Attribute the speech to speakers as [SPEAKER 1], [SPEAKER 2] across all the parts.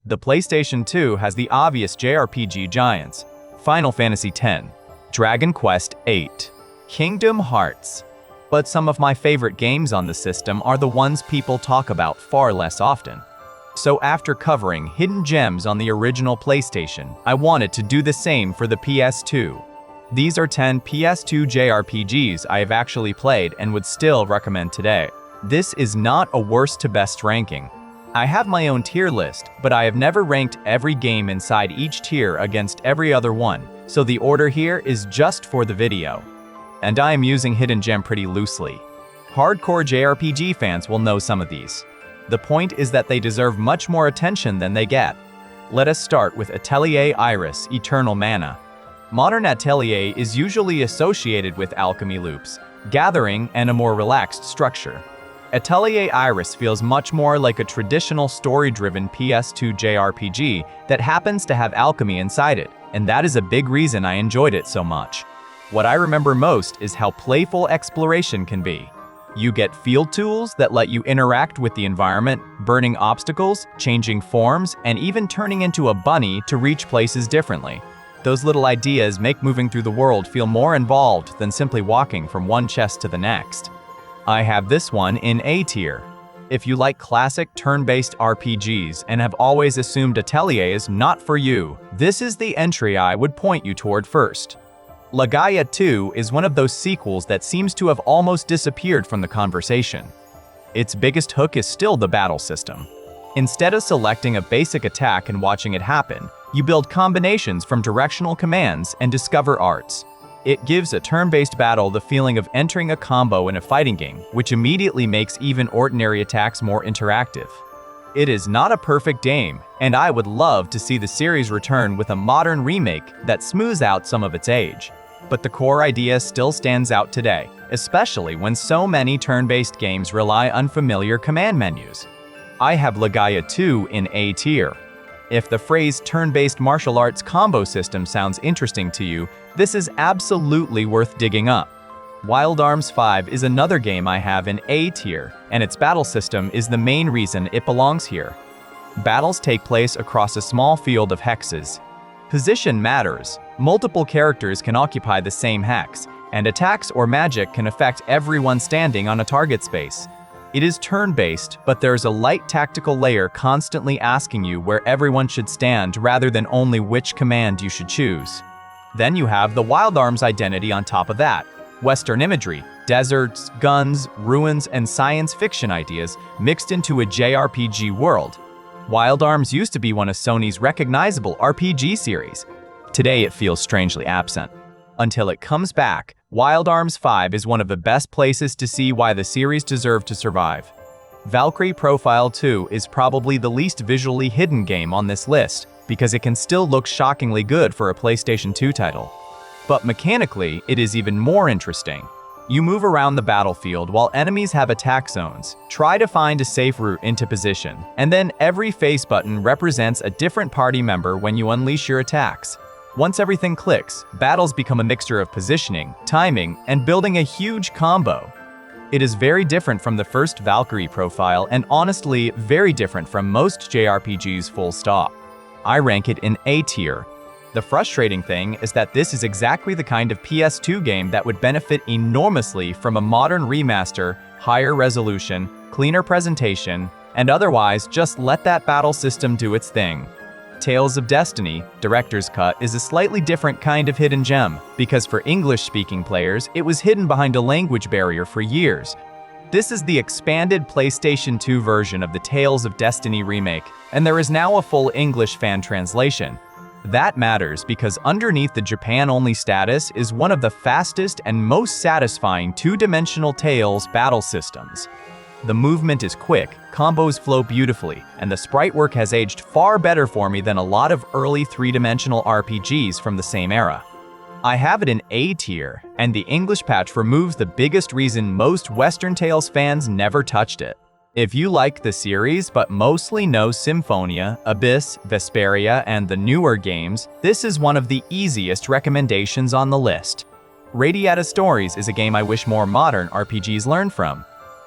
[SPEAKER 1] The PlayStation 2 has the obvious JRPG giants: Final Fantasy X, Dragon Quest VIII, Kingdom Hearts. But some of my favorite games on the system are the ones people talk about far less often. So after covering hidden gems on the original PlayStation, I wanted to do the same for the PS2. These are 10 PS2 JRPGs I have actually played and would still recommend today. This is not a worst to best ranking. I have my own tier list, but I have never ranked every game inside each tier against every other one, so the order here is just for the video. And I am using hidden gem pretty loosely. Hardcore JRPG fans will know some of these. The point is that they deserve much more attention than they get. Let us start with Atelier Iris Eternal Mana. Modern Atelier is usually associated with alchemy loops, gathering, and a more relaxed structure. Atelier Iris feels much more like a traditional story-driven PS2 JRPG that happens to have alchemy inside it, and that is a big reason I enjoyed it so much. What I remember most is how playful exploration can be. You get field tools that let you interact with the environment, burning obstacles, changing forms, and even turning into a bunny to reach places differently. Those little ideas make moving through the world feel more involved than simply walking from one chest to the next. I have this one in A tier. If you like classic turn-based RPGs and have always assumed Atelier is not for you, this is the entry I would point you toward first. Legaia 2 is one of those sequels that seems to have almost disappeared from the conversation. Its biggest hook is still the battle system. Instead of selecting a basic attack and watching it happen, you build combinations from directional commands and discover arts. It gives a turn-based battle the feeling of entering a combo in a fighting game, which immediately makes even ordinary attacks more interactive. It is not a perfect game, and I would love to see the series return with a modern remake that smooths out some of its age. But the core idea still stands out today, especially when so many turn-based games rely on familiar command menus. I have Legaia 2 in A tier. If the phrase turn-based martial arts combo system sounds interesting to you, this is absolutely worth digging up. Wild Arms 5 is another game I have in A tier, and its battle system is the main reason it belongs here. Battles take place across a small field of hexes. Position matters. Multiple characters can occupy the same hex, and attacks or magic can affect everyone standing on a target space. It is turn-based, but there's a light tactical layer constantly asking you where everyone should stand rather than only which command you should choose. Then you have the Wild Arms identity on top of that. Western imagery, deserts, guns, ruins, and science fiction ideas mixed into a JRPG world. Wild Arms used to be one of Sony's recognizable RPG series. Today it feels strangely absent. Until it comes back, Wild Arms 5 is one of the best places to see why the series deserved to survive. Valkyrie Profile 2 is probably the least visually hidden game on this list, because it can still look shockingly good for a PlayStation 2 title. But mechanically, it is even more interesting. You move around the battlefield while enemies have attack zones, try to find a safe route into position, and then every face button represents a different party member when you unleash your attacks. Once everything clicks, battles become a mixture of positioning, timing, and building a huge combo. It is very different from the first Valkyrie Profile and honestly very different from most JRPGs full stop. I rank it in A tier. The frustrating thing is that this is exactly the kind of PS2 game that would benefit enormously from a modern remaster, higher resolution, cleaner presentation, and otherwise just let that battle system do its thing. Tales of Destiny, Director's Cut, is a slightly different kind of hidden gem, because for English-speaking players, it was hidden behind a language barrier for years. This is the expanded PlayStation 2 version of the Tales of Destiny remake, and there is now a full English fan translation. That matters because underneath the Japan-only status is one of the fastest and most satisfying two-dimensional Tales battle systems. The movement is quick, combos flow beautifully, and the sprite work has aged far better for me than a lot of early three-dimensional RPGs from the same era. I have it in A tier, and the English patch removes the biggest reason most Western Tales fans never touched it. If you like the series but mostly know Symphonia, Abyss, Vesperia, and the newer games, this is one of the easiest recommendations on the list. Radiata Stories is a game I wish more modern RPGs learn from.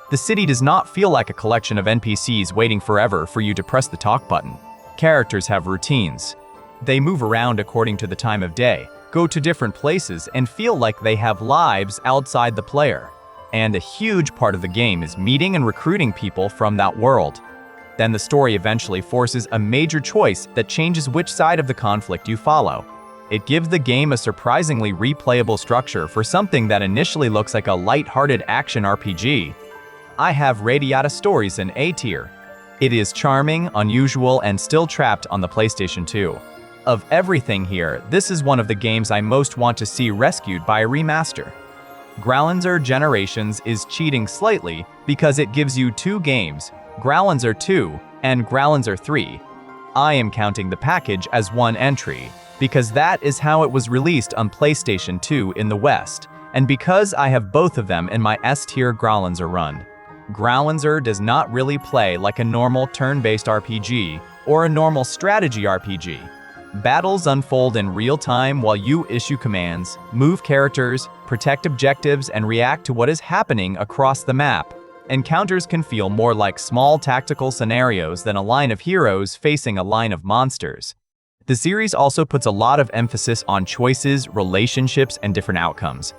[SPEAKER 1] The city does not feel like a collection of NPCs waiting forever for you to press the talk button. Characters have routines. They move around according to the time of day, go to different places, and feel like they have lives outside the player. And a huge part of the game is meeting and recruiting people from that world. Then the story eventually forces a major choice that changes which side of the conflict you follow. It gives the game a surprisingly replayable structure for something that initially looks like a light-hearted action RPG. I have Radiata Stories in A tier. It is charming, unusual, and still trapped on the PlayStation 2. Of everything here, this is one of the games I most want to see rescued by a remaster. Growlancer Generations is cheating slightly because it gives you two games, Growlancer 2 and Growlancer 3. I am counting the package as one entry, because that is how it was released on PlayStation 2 in the West, and because I have both of them in my S-tier Growlancer run. Growlancer does not really play like a normal turn-based RPG or a normal strategy RPG. Battles unfold in real time while you issue commands, move characters, protect objectives, and react to what is happening across the map. Encounters can feel more like small tactical scenarios than a line of heroes facing a line of monsters. The series also puts a lot of emphasis on choices, relationships, and different outcomes.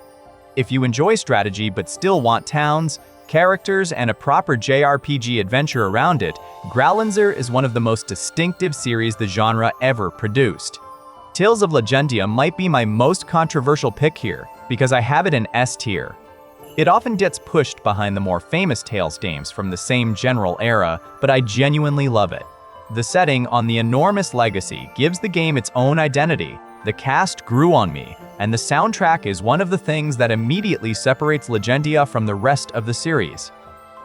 [SPEAKER 1] If you enjoy strategy but still want towns, characters, and a proper JRPG adventure around it, Growlancer is one of the most distinctive series the genre ever produced. Tales of Legendia might be my most controversial pick here, because I have it in S tier. It often gets pushed behind the more famous Tales games from the same general era, but I genuinely love it. The setting on the enormous legacy gives the game its own identity, the cast grew on me, and the soundtrack is one of the things that immediately separates Legendia from the rest of the series.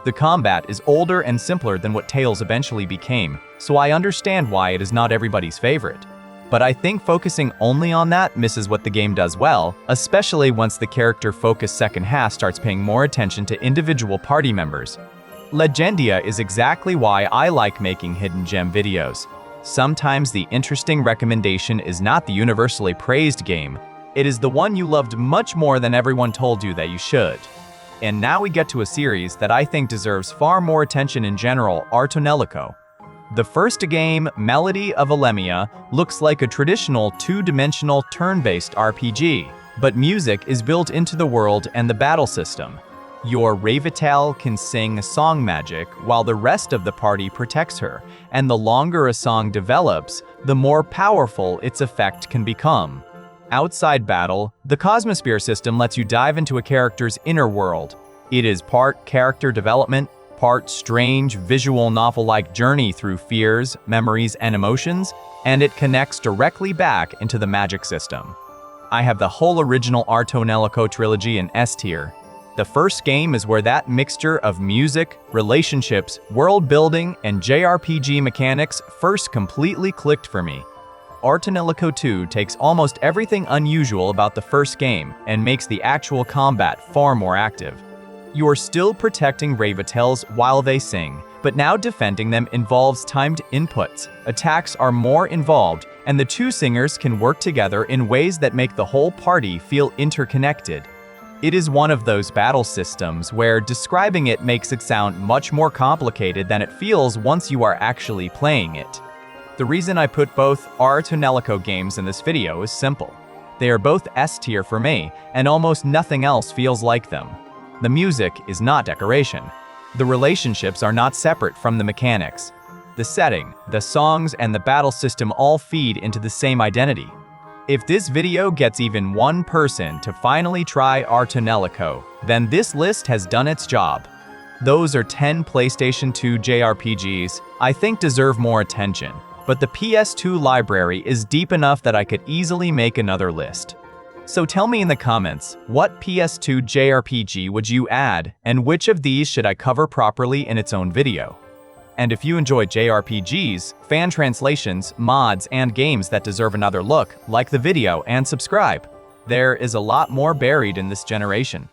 [SPEAKER 1] The combat is older and simpler than what Tales eventually became, so I understand why it is not everybody's favorite. But I think focusing only on that misses what the game does well, especially once the character-focused second half starts paying more attention to individual party members. Legendia is exactly why I like making hidden gem videos. Sometimes the interesting recommendation is not the universally praised game. It is the one you loved much more than everyone told you that you should. And now we get to a series that I think deserves far more attention in general, Artonelico. The first game, Melody of Alemia, looks like a traditional two-dimensional turn-based RPG, but music is built into the world and the battle system. Your Ravital can sing song magic while the rest of the party protects her, and the longer a song develops, the more powerful its effect can become. Outside battle, the Cosmosphere system lets you dive into a character's inner world. It is part character development, part strange visual novel-like journey through fears, memories, and emotions, and it connects directly back into the magic system. I have the whole original Artonelico trilogy in S tier. The first game is where that mixture of music, relationships, world building, and JRPG mechanics first completely clicked for me. Artonelico 2 takes almost everything unusual about the first game and makes the actual combat far more active. You are still protecting Ravitels while they sing, but now defending them involves timed inputs, attacks are more involved, and the two singers can work together in ways that make the whole party feel interconnected. It is one of those battle systems where describing it makes it sound much more complicated than it feels once you are actually playing it. The reason I put both Artonelico games in this video is simple. They are both S tier for me, and almost nothing else feels like them. The music is not decoration. The relationships are not separate from the mechanics. The setting, the songs, and the battle system all feed into the same identity. If this video gets even one person to finally try Artonelico, then this list has done its job. Those are 10 PlayStation 2 JRPGs I think deserve more attention, but the PS2 library is deep enough that I could easily make another list. So tell me in the comments, what PS2 JRPG would you add, and which of these should I cover properly in its own video? And if you enjoy JRPGs, fan translations, mods, and games that deserve another look, like the video and subscribe. There is a lot more buried in this generation.